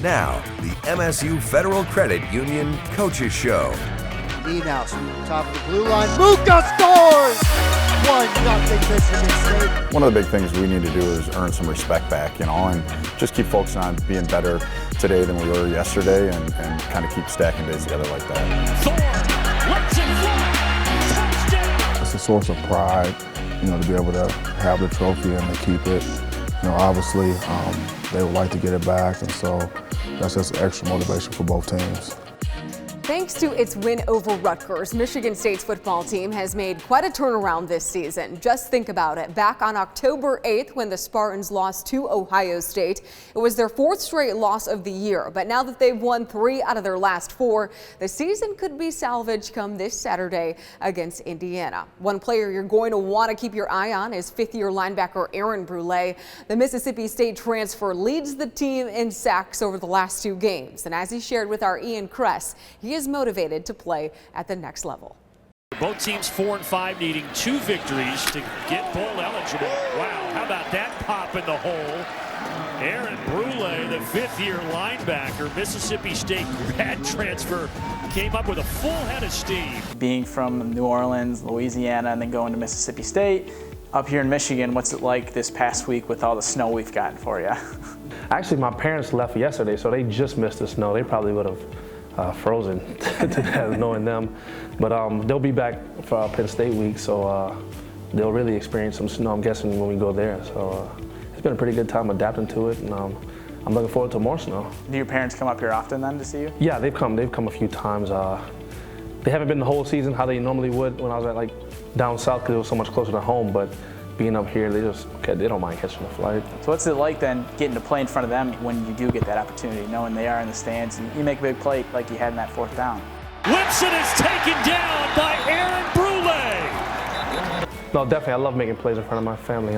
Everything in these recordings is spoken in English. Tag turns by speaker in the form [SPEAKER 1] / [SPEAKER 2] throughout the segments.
[SPEAKER 1] Now, the MSU Federal Credit Union Coaches Show.
[SPEAKER 2] Now, top of the blue line, Luka scores! 1-0 Michigan State.
[SPEAKER 3] One of the big things we need to do is earn some respect back, and just keep focusing on being better today than we were yesterday, and kind of keep stacking days together like that.
[SPEAKER 4] Thor lets it fly. Touchdown.
[SPEAKER 5] It's a source of pride, to be able to have the trophy and to keep it. Obviously, they would like to get it back, and so that's just extra motivation for both teams.
[SPEAKER 6] Thanks to its win over Rutgers, Michigan State's football team has made quite a turnaround this season. Just think about it. Back on October 8th, when the Spartans lost to Ohio State, it was their 4th straight loss of the year. But now that they've won 3 out of their last 4, the season could be salvaged come this Saturday against Indiana. One player you're going to want to keep your eye on is 5th-year linebacker Aaron Brule. The Mississippi State transfer leads the team in sacks over the last 2 games. And as he shared with our Ian Kress, he is motivated to play at the next level.
[SPEAKER 4] Both teams 4 and 5 needing 2 victories to get bowl eligible. Wow, how about that pop in the hole? Aaron Brule, the 5th-year linebacker, Mississippi State grad transfer, came up with a full head of steam.
[SPEAKER 7] Being from New Orleans, Louisiana, and then going to Mississippi State, up here in Michigan, what's it like this past week with all the snow we've gotten for you?
[SPEAKER 8] Actually, my parents left yesterday, so they just missed the snow. They probably would have frozen to death knowing them, but they'll be back for Penn State week, so they'll really experience some snow, I'm guessing, when we go there. So it's been a pretty good time adapting to it, and I'm looking forward to more snow.
[SPEAKER 7] Do your parents come up here often then to see you?
[SPEAKER 8] Yeah, they've come a few times. They haven't been the whole season how they normally would when I was at down south, because it was so much closer to home, but being up here, they don't mind catching a flight.
[SPEAKER 7] So what's it like then getting to play in front of them when you do get that opportunity, knowing they are in the stands and you make a big play like you had in that 4th down?
[SPEAKER 4] Winston is taken down by Aaron Brule.
[SPEAKER 8] No, definitely, I love making plays in front of my family.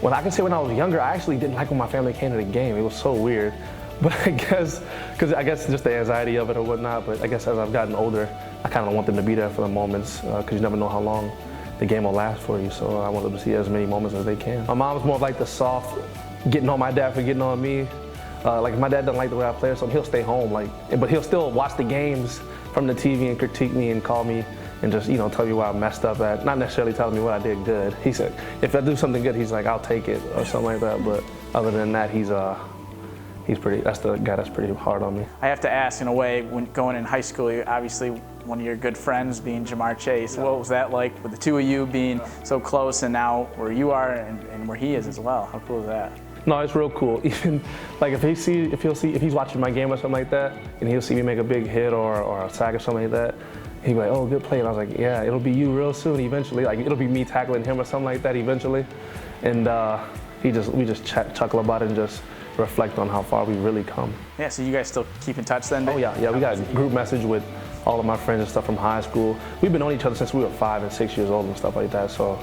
[SPEAKER 8] When I was younger, I actually didn't like when my family came to the game. It was so weird. But I guess just the anxiety of it or whatnot, but I guess as I've gotten older, I kind of want them to be there for the moments, because you never know how long the game will last for you, so I want them to see as many moments as they can. My mom's more like the soft, getting on my dad for getting on me. If my dad doesn't like the way I play or something, he'll stay home, but he'll still watch the games from the TV and critique me and call me and just, tell me where I messed up at. Not necessarily telling me what I did good. He said, if I do something good, he's like, I'll take it or something like that. But other than that, that's the guy that's pretty hard on me.
[SPEAKER 7] I have to ask, in a way, when going in high school, you obviously one of your good friends being Jamar Chase. What was that like with the two of you being so close, and now where you are and where he is as well? How cool is that?
[SPEAKER 8] No, it's real cool. Even if he's watching my game or something like that, and he'll see me make a big hit or a sack or something like that, he'd be like, "Oh, good play." And I was like, "Yeah, it'll be you real soon. Eventually, it'll be me tackling him or something like that eventually." And we just chuckle about it and just reflect on how far we really come.
[SPEAKER 7] Yeah. So you guys still keep in touch then?
[SPEAKER 8] Oh yeah. We got a group message with all of my friends and stuff from high school. We've been on each other since we were 5 and 6 years old and stuff like that. So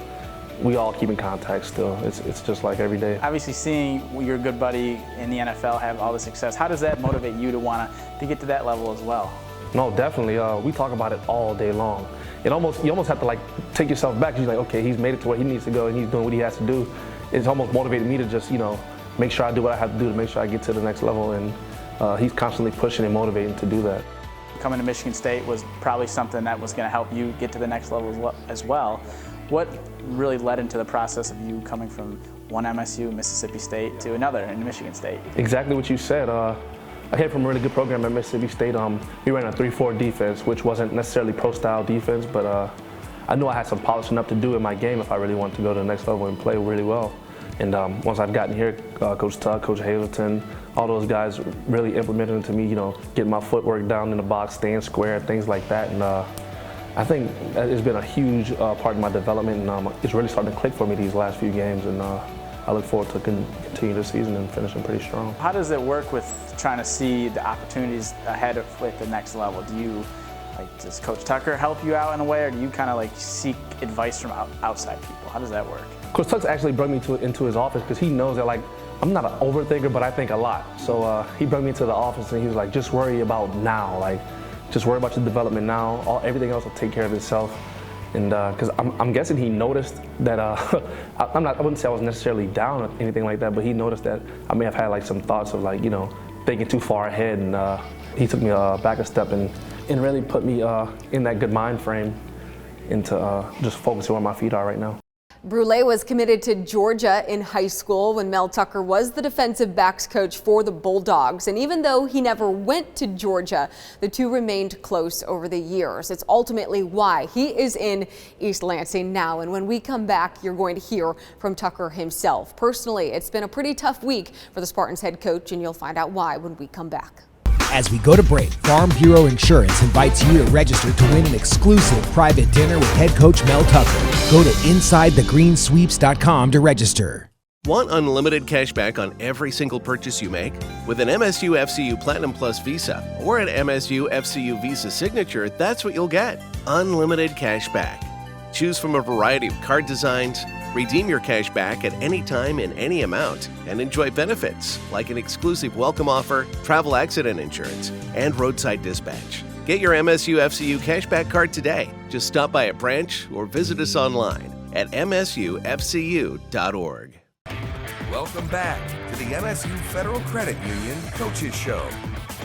[SPEAKER 8] we all keep in contact still. It's just like every day.
[SPEAKER 7] Obviously, seeing your good buddy in the NFL have all the success, how does that motivate you to want to get to that level as well?
[SPEAKER 8] No, definitely. We talk about it all day long. You almost have to take yourself back. You're like, okay, he's made it to where he needs to go and he's doing what he has to do. It's almost motivated me to just make sure I do what I have to do to make sure I get to the next level. And he's constantly pushing and motivating to do that.
[SPEAKER 7] Coming to Michigan State was probably something that was going to help you get to the next level as well. What really led into the process of you coming from one MSU, Mississippi State, to another in Michigan State?
[SPEAKER 8] Exactly what you said. I came from a really good program at Mississippi State. We ran a 3-4 defense, which wasn't necessarily pro-style defense, but I knew I had some polishing up to do in my game if I really wanted to go to the next level and play really well. And once I'd gotten here, Coach Tuck, Coach Hazleton, all those guys really implemented into me, getting my footwork down in the box, staying square, things like that. And I think it's been a huge part of my development, and it's really starting to click for me these last few games. And I look forward to continue this season and finishing pretty strong. How
[SPEAKER 7] does it work with trying to see the opportunities ahead of the next level? Does Coach Tucker help you out in a way, or do you kind of seek advice from outside people? How does that work?
[SPEAKER 8] Coach Tuck's actually brought me into his office because he knows that I'm not an overthinker, but I think a lot. So he brought me to the office and he was like, just worry about now. Just worry about your development now. Everything else will take care of itself. And because I'm guessing he noticed that I wouldn't say I was necessarily down or anything like that, but he noticed that I may have had some thoughts of thinking too far ahead, and he took me back a step and really put me in that good mind frame into just focusing where my feet are right now.
[SPEAKER 6] Brule was committed to Georgia in high school when Mel Tucker was the defensive backs coach for the Bulldogs. And even though he never went to Georgia, the two remained close over the years. It's ultimately why he is in East Lansing now. And when we come back, you're going to hear from Tucker himself. Personally, it's been a pretty tough week for the Spartans head coach, and you'll find out why when we come back.
[SPEAKER 9] As we go to break, Farm Bureau Insurance invites you to register to win an exclusive private dinner with head coach Mel Tucker. Go to InsideTheGreensweeps.com to register.
[SPEAKER 10] Want unlimited cash back on every single purchase you make? With an MSU FCU Platinum Plus Visa or an MSU FCU Visa Signature, that's what you'll get. Unlimited cash back. Choose from a variety of card designs, redeem your cash back at any time in any amount, and enjoy benefits like an exclusive welcome offer, travel accident insurance, and roadside dispatch. Get your MSU FCU cashback card today. Just stop by a branch or visit us online at msufcu.org.
[SPEAKER 1] Welcome back to the MSU Federal Credit Union Coaches Show.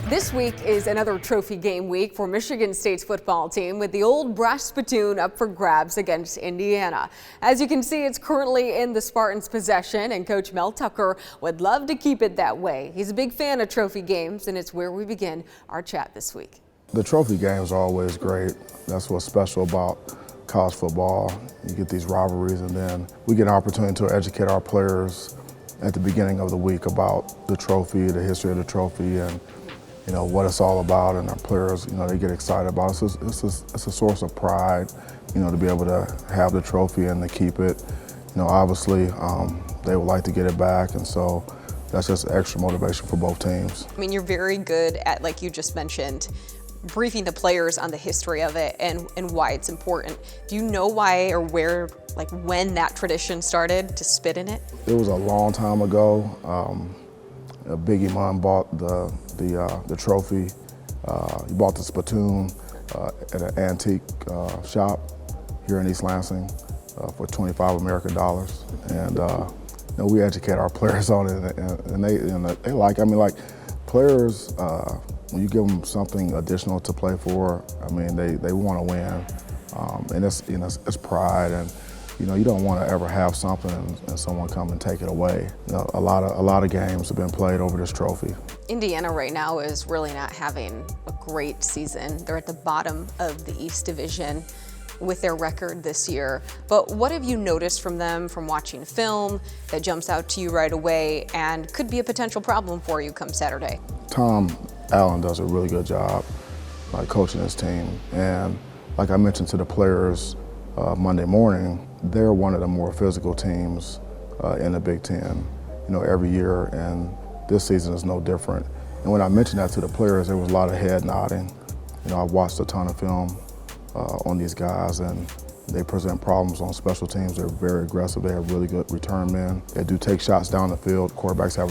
[SPEAKER 6] This week is another trophy game week for Michigan State's football team, with the old brass spittoon up for grabs against Indiana. As you can see, it's currently in the Spartans' possession, and Coach Mel Tucker would love to keep it that way. He's a big fan of trophy games, and it's where we begin our chat this week.
[SPEAKER 5] The trophy games are always great. That's what's special about college football. You get these rivalries, and then we get an opportunity to educate our players at the beginning of the week about the trophy, the history of the trophy, and what it's all about. And our players, they get excited about it. It's a source of pride, to be able to have the trophy and to keep it. Obviously, they would like to get it back, and so that's just extra motivation for both teams.
[SPEAKER 6] I mean, you're very good at, like you just mentioned, briefing the players on the history of it and why it's important. Do you know why or where, when that tradition started to spit in it? It
[SPEAKER 5] was a long time ago. Big Iman bought the trophy. He bought the spittoon at an antique shop here in East Lansing for $25 American. And we educate our players on it, and they like. I mean, players. When you give them something additional to play for, they want to win, and it's pride, and you don't want to ever have something and someone come and take it away. A lot of games have been played over this trophy.
[SPEAKER 6] Indiana right now is really not having a great season. They're at the bottom of the East Division with their record this year. But what have you noticed from them from watching film that jumps out to you right away and could be a potential problem for you come Saturday?
[SPEAKER 5] Tom Allen does a really good job coaching his team, and like I mentioned to the players Monday morning, they're one of the more physical teams in the Big Ten, every year, and this season is no different. And when I mentioned that to the players, there was a lot of head nodding. I've watched a ton of film on these guys, and they present problems on special teams. They're very aggressive. They have really good return men. They do take shots down the field. Quarterbacks have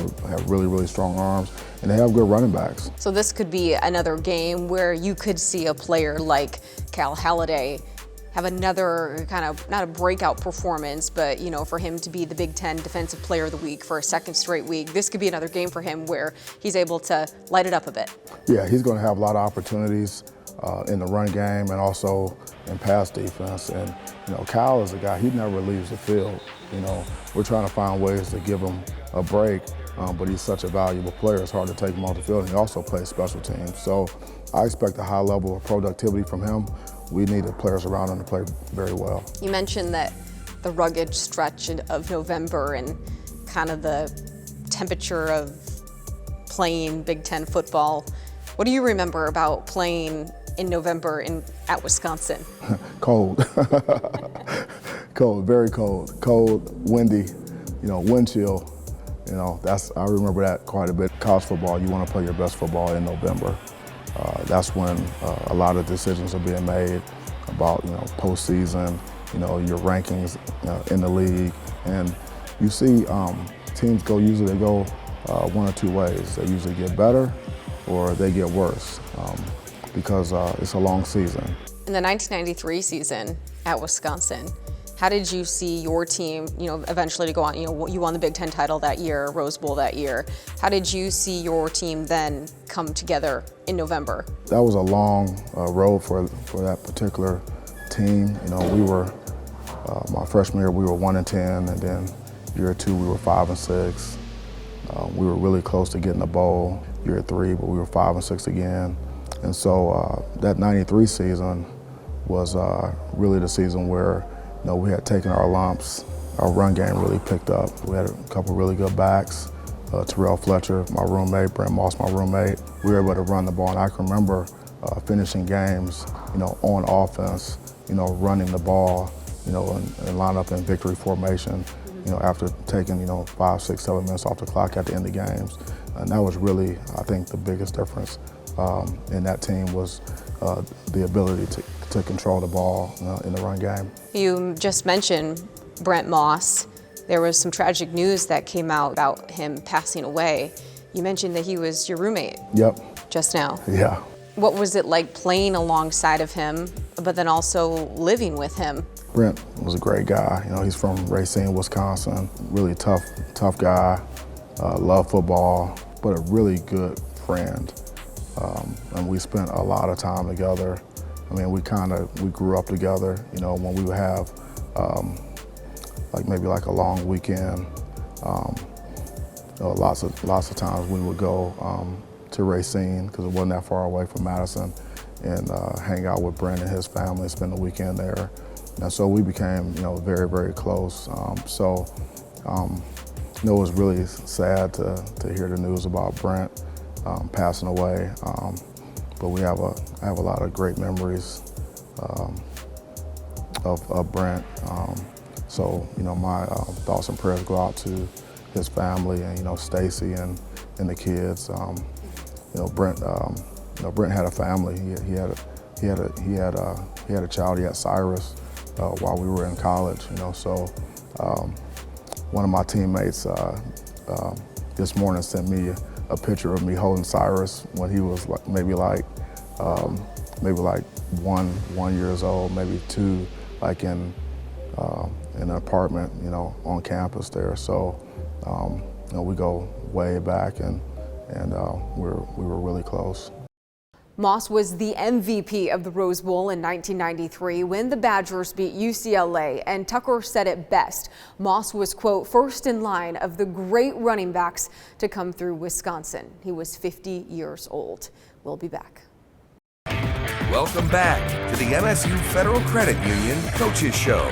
[SPEAKER 5] really, really strong arms, and they have good running backs.
[SPEAKER 6] So this could be another game where you could see a player like Cal Halliday have another kind of, not a breakout performance, but for him to be the Big Ten Defensive Player of the Week for a second straight week. This could be another game for him where he's able to light it up a bit.
[SPEAKER 5] Yeah, he's going to have a lot of opportunities in the run game and also in pass defense. And Cal is a guy, he never leaves the field. We're trying to find ways to give him a break, but he's such a valuable player. It's hard to take him off the field. And he also plays special teams. So I expect a high level of productivity from him. We need the players around him to play very well. You
[SPEAKER 6] mentioned that the rugged stretch of November and kind of the temperature of playing Big Ten football. What do you remember about playing in November at Wisconsin?
[SPEAKER 5] Cold. Cold, very cold. Cold, windy, wind chill. I remember that quite a bit. College football, you want to play your best football in November. That's when a lot of decisions are being made about, postseason, your rankings in the league. And you see teams usually go one or two ways. They usually get better or they get worse because it's a long season.
[SPEAKER 6] In the 1993 season at Wisconsin, How did you see your team, eventually to go on, you won the Big Ten title that year, Rose Bowl that year. How did you see your team then come together in November?
[SPEAKER 5] That was a long road for that particular team. We were, my freshman year, we were 1-10, and then year 2, we were 5-6. We were really close to getting the bowl. Year 3, but we were 5-6 again. And so that 93 season was really the season where we had taken our lumps. Our run game really picked up. We had a couple really good backs. Terrell Fletcher, my roommate, Brent Moss, my roommate. We were able to run the ball, and I can remember finishing games, on offense, running the ball, and line up in victory formation, after taking, 5, 6, 7 minutes off the clock at the end of games. And that was really, I think, the biggest difference in that team was the ability to control the ball in the run game. You just mentioned Brent Moss. There was some tragic news that came out about him passing away. You mentioned that he was your roommate. Yep. Just now. Yeah. What was it like playing alongside of him, but then also living with him? Brent was a great guy. He's from Racine, Wisconsin. Really tough guy. Loved football, but a really good friend. And we spent a lot of time together. We grew up together. When we would have maybe a long weekend. Lots of times we would go to Racine because it wasn't that far away from Madison, and hang out with Brent and his family, spend the weekend there. And so we became, very, very close. It was really sad to hear the news about Brent passing away. But I have a lot of great memories of Brent. My thoughts and prayers go out to his family and Stacy and the kids. Brent had a family. He had a child. He had Cyrus while we were in college. One of my teammates this morning sent me a picture of me holding Cyrus when he was maybe 1 years old, maybe 2, in an apartment, on campus there. So, we go way back, and we were really close. Moss was the MVP of the Rose Bowl in 1993 when the Badgers beat UCLA, and Tucker said it best. Moss was, quote, first in line of the great running backs to come through Wisconsin. He was 50 years old. We'll be back.
[SPEAKER 1] Welcome back to the MSU Federal Credit Union Coaches Show.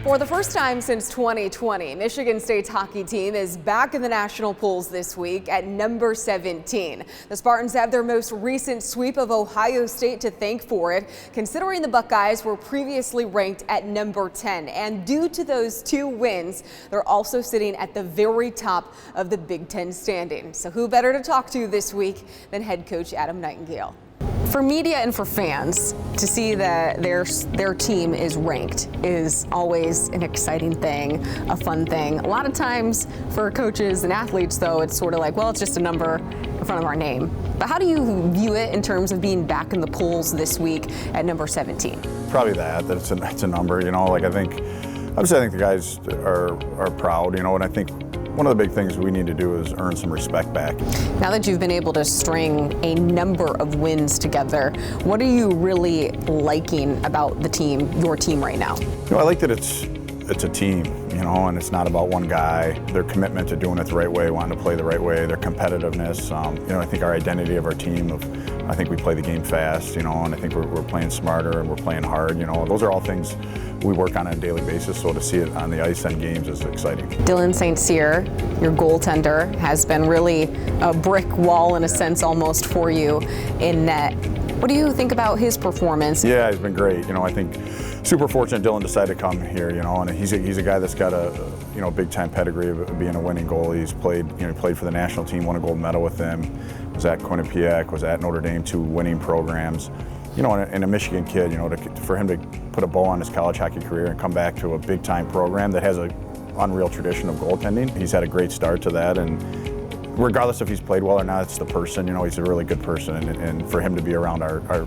[SPEAKER 1] For the first time since 2020, Michigan State's hockey team is back in the national polls this week at number 17. The Spartans have their most recent sweep of Ohio State to thank for it, considering the Buckeyes were previously ranked at number 10. And due to those 2 wins, they're also sitting at the very top of the Big Ten standing. So who better to talk to this week than head coach Adam Nightingale? For media and for fans, to see that their team is ranked is always an exciting thing, a fun thing. A lot of times for coaches and athletes, though, it's sort of like, well, it's just a number in front of our name. But how do you view it in terms of being back in the polls this week at number 17? Probably that it's a number, I think the guys are proud, and I think one of the big things we need to do is earn some respect back. Now that you've been able to string a number of wins together, what are you really liking about the team, your team right now? I like that it's a team, and it's not about one guy. Their commitment to doing it the right way, wanting to play the right way, their competitiveness. I think our identity of our team, I think we play the game fast, and I think we're playing smarter and we're playing hard. Those are all things we work on a daily basis, so to see it on the ice and games is exciting. Dylan St. Cyr, your goaltender, has been really a brick wall in a sense almost for you in net. What do you think about his performance? Yeah, he's been great. I think super fortunate Dylan decided to come here, and he's a guy that's got a big time pedigree of being a winning goalie. He's played, he played for the national team, won a gold medal with them, was at Quinnipiac, was at Notre Dame, 2 winning programs. And a Michigan kid, for him to put a bow on his college hockey career and come back to a big time program that has an unreal tradition of goaltending. He's had a great start to that, and
[SPEAKER 3] regardless if he's played well or not, it's the person. You know, he's a really good person, and for him to be around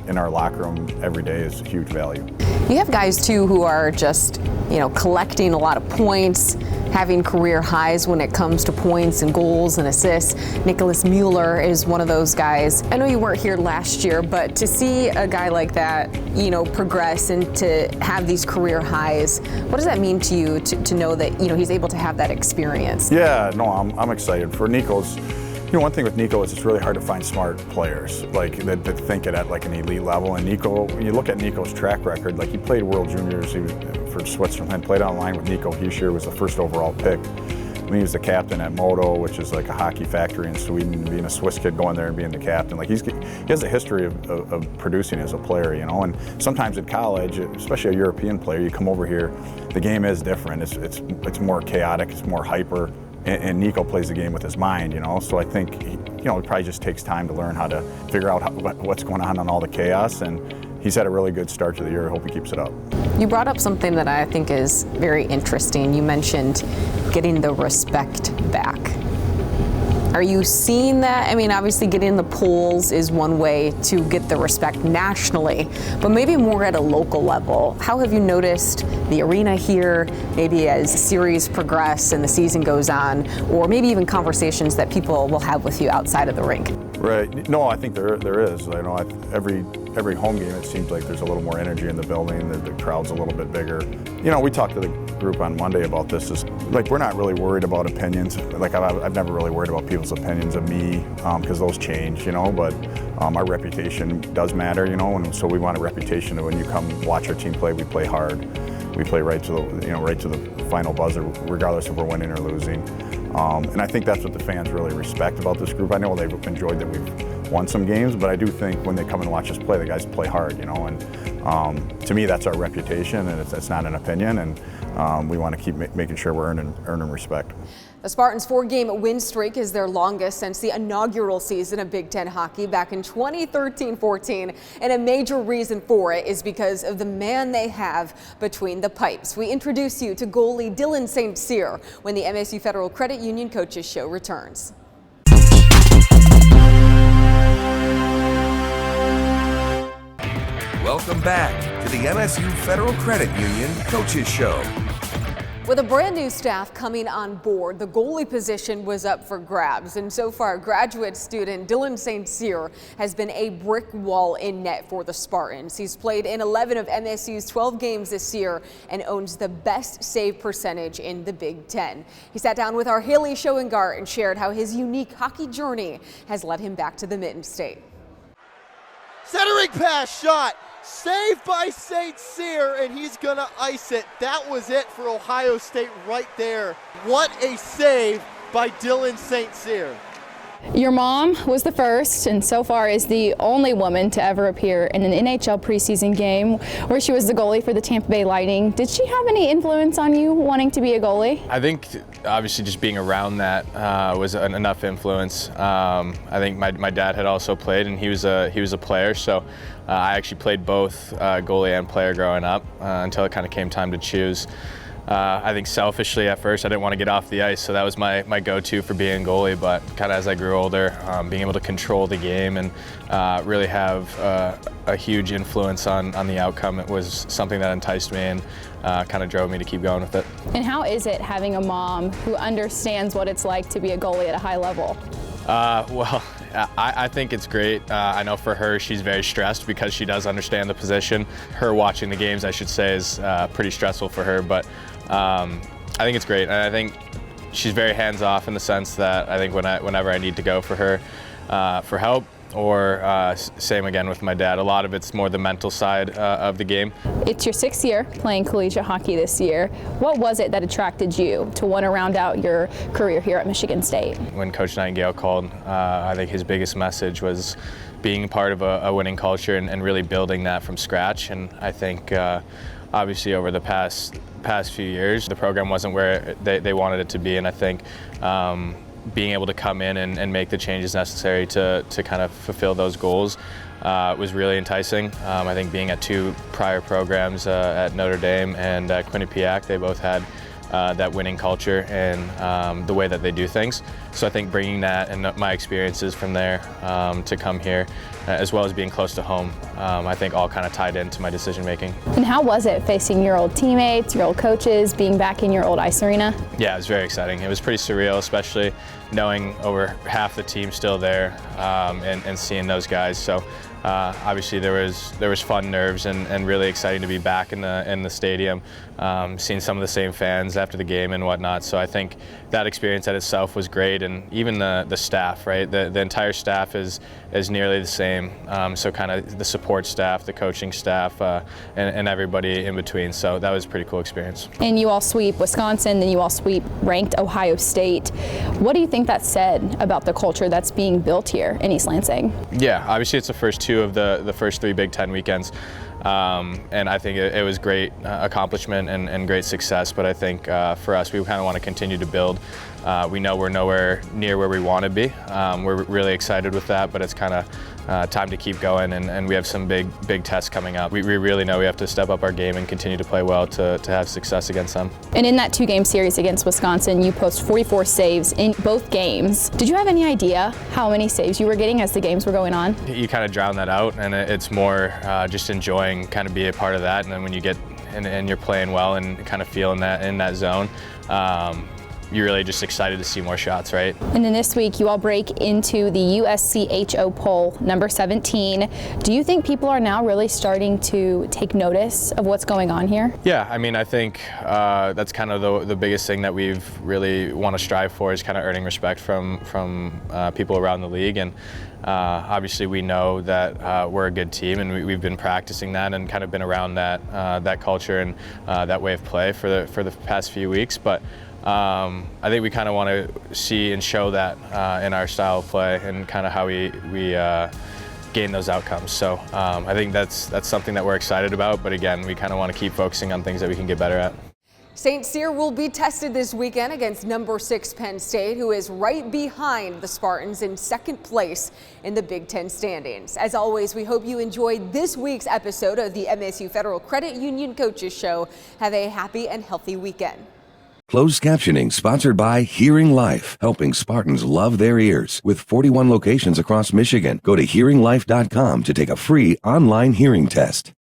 [SPEAKER 3] in our locker room every day is huge value.
[SPEAKER 6] You have guys too who are just, you know, collecting a lot of points, having career highs when it comes to points and goals and assists. Nicholas Mueller is one of those guys. I know you weren't here last year, but to see a guy like that, you know, progress and to have these career highs, what does that mean to you to know that, you know, he's able to have that experience?
[SPEAKER 3] Yeah, no, I'm excited for Nico's. You know, one thing with Nico is it's really hard to find smart players like that think it at like an elite level. And Nico, when you look at Nico's track record, like he played World Juniors, he was for Switzerland, played online with Nico Hischier, was the first overall pick. I mean, he was the captain at Modo, which is like a hockey factory in Sweden, being a Swiss kid going there and being the captain. Like he has a history of producing as a player, you know. And sometimes at college, especially a European player, you come over here, the game is different. It's more chaotic, it's more hyper. And Nico plays the game with his mind, you know, so I think, you know, it probably just takes time to learn how to figure out what's going on all the chaos, and he's had a really good start to the year. I hope he keeps it up.
[SPEAKER 6] You brought up something that I think is very interesting. You mentioned getting the respect back. Are you seeing that? I mean, obviously getting the polls is one way to get the respect nationally, but maybe more at a local level. How have you noticed the arena here, maybe as series progress and the season goes on, or maybe even conversations that people will have with you outside of the rink?
[SPEAKER 3] Right. No, I think there is. You know, every home game, it seems like there's a little more energy in the building. The crowd's a little bit bigger. You know, we talked to the group on Monday about this. Is like we're not really worried about opinions. Like I've never really worried about people's opinions of me because those change. You know, but our reputation does matter. You know, and so we want a reputation that when you come watch our team play, we play hard. We play right to the final buzzer, regardless if we're winning or losing. And I think that's what the fans really respect about this group. I know they've enjoyed that we've won some games, but I do think when they come and watch us play, the guys play hard, you know. And to me, that's our reputation, and it's not an opinion. And we want to keep making sure we're earning respect.
[SPEAKER 6] The Spartans' 4-game win streak is their longest since the inaugural season of Big Ten hockey back in 2013-14, and a major reason for it is because of the man they have between the pipes. We introduce you to goalie Dylan St. Cyr when the MSU Federal Credit Union Coaches Show returns.
[SPEAKER 1] Welcome back to the MSU Federal Credit Union Coaches Show.
[SPEAKER 6] With a brand new staff coming on board, the goalie position was up for grabs, and so far graduate student Dylan St. Cyr has been a brick wall in net for the Spartans. He's played in 11 of MSU's 12 games this year and owns the best save percentage in the Big Ten. He sat down with our Haley Schoengart and shared how his unique hockey journey has led him back to the Mitten State.
[SPEAKER 2] Centering pass shot. Saved by St. Cyr, and he's gonna ice it. That was it for Ohio State right there. What a save by Dylan St. Cyr.
[SPEAKER 11] Your mom was the first and so far is the only woman to ever appear in an NHL preseason game where she was the goalie for the Tampa Bay Lightning. Did she have any influence on you wanting to be a goalie?
[SPEAKER 12] I think obviously just being around that was enough influence. I think my dad had also played, and he was a player, so I actually played both goalie and player growing up until it kind of came time to choose. I think selfishly at first I didn't want to get off the ice, so that was my go-to for being a goalie, but kind of as I grew older, being able to control the game and really have a huge influence on the outcome, it was something that enticed me and kind of drove me to keep going with it.
[SPEAKER 11] And how is it having a mom who understands what it's like to be a goalie at a high level?
[SPEAKER 12] Well, I think it's great. I know for her, she's very stressed because she does understand the position. Her watching the games, I should say, is pretty stressful for her, but I think it's great. And I think she's very hands-off in the sense that I think whenever I need to go for her for help, or same again with my dad, a lot of it's more the mental side of the game.
[SPEAKER 11] It's your 6th year playing collegiate hockey this year. What was it that attracted you to want to round out your career here at Michigan State?
[SPEAKER 12] When Coach Nightingale called, I think his biggest message was being part of a winning culture and really building that from scratch. And I think obviously over the past few years, the program wasn't where they wanted it to be, and I think being able to come in and make the changes necessary to kind of fulfill those goals was really enticing. I think being at 2 prior programs at Notre Dame and at Quinnipiac, they both had that winning culture and the way that they do things. So I think bringing that and my experiences from there to come here, as well as being close to home, I think all kind of tied into my decision making.
[SPEAKER 11] And how was it facing your old teammates, your old coaches, being back in your old ice arena?
[SPEAKER 12] Yeah, it was very exciting. It was pretty surreal, especially knowing over half the team still there and seeing those guys. So obviously there was fun nerves and really exciting to be back in the stadium, seeing some of the same fans after the game and whatnot. So I think that experience at itself was great, and even the staff, right? The entire staff is nearly the same. So kind of the support staff, the coaching staff, and everybody in between. So that was a pretty cool experience.
[SPEAKER 11] And you all sweep Wisconsin, then you all sweep ranked Ohio State. What do you think that said about the culture that's being built here in East Lansing?
[SPEAKER 12] Yeah, obviously it's the first two of the first 3 Big Ten weekends. And I think it was great accomplishment and great success, but I think for us, we kind of want to continue to build. We know we're nowhere near where we want to be. We're really excited with that, but it's kind of time to keep going, and we have some big tests coming up. We really know we have to step up our game and continue to play well to have success against them.
[SPEAKER 11] And in that 2-game series against Wisconsin, you post 44 saves in both games. Did you have any idea how many saves you were getting as the games were going on? You
[SPEAKER 12] kind of drown that out, and it's more just enjoying kind of be a part of that, and then when you get and you're playing well and kind of feeling that in that zone, you're really just excited to see more shots, right?
[SPEAKER 11] And then this week, you all break into the USCHO poll, number 17. Do you think people are now really starting to take notice of what's going on here?
[SPEAKER 12] Yeah, I mean, I think that's kind of the biggest thing that we've really want to strive for is kind of earning respect from people around the league. And obviously, we know that we're a good team, and we've been practicing that and kind of been around that culture and that way of play for the past few weeks. But I think we kind of want to see and show that in our style of play and kind of how we gain those outcomes. So I think that's something that we're excited about. But again, we kind of want to keep focusing on things that we can get better at.
[SPEAKER 6] St. Cyr will be tested this weekend against number 6 Penn State, who is right behind the Spartans in 2nd place in the Big Ten standings. As always, we hope you enjoyed this week's episode of the MSU Federal Credit Union Coaches Show. Have a happy and healthy weekend.
[SPEAKER 13] Closed captioning sponsored by Hearing Life, helping Spartans love their ears. With 41 locations across Michigan, go to hearinglife.com to take a free online hearing test.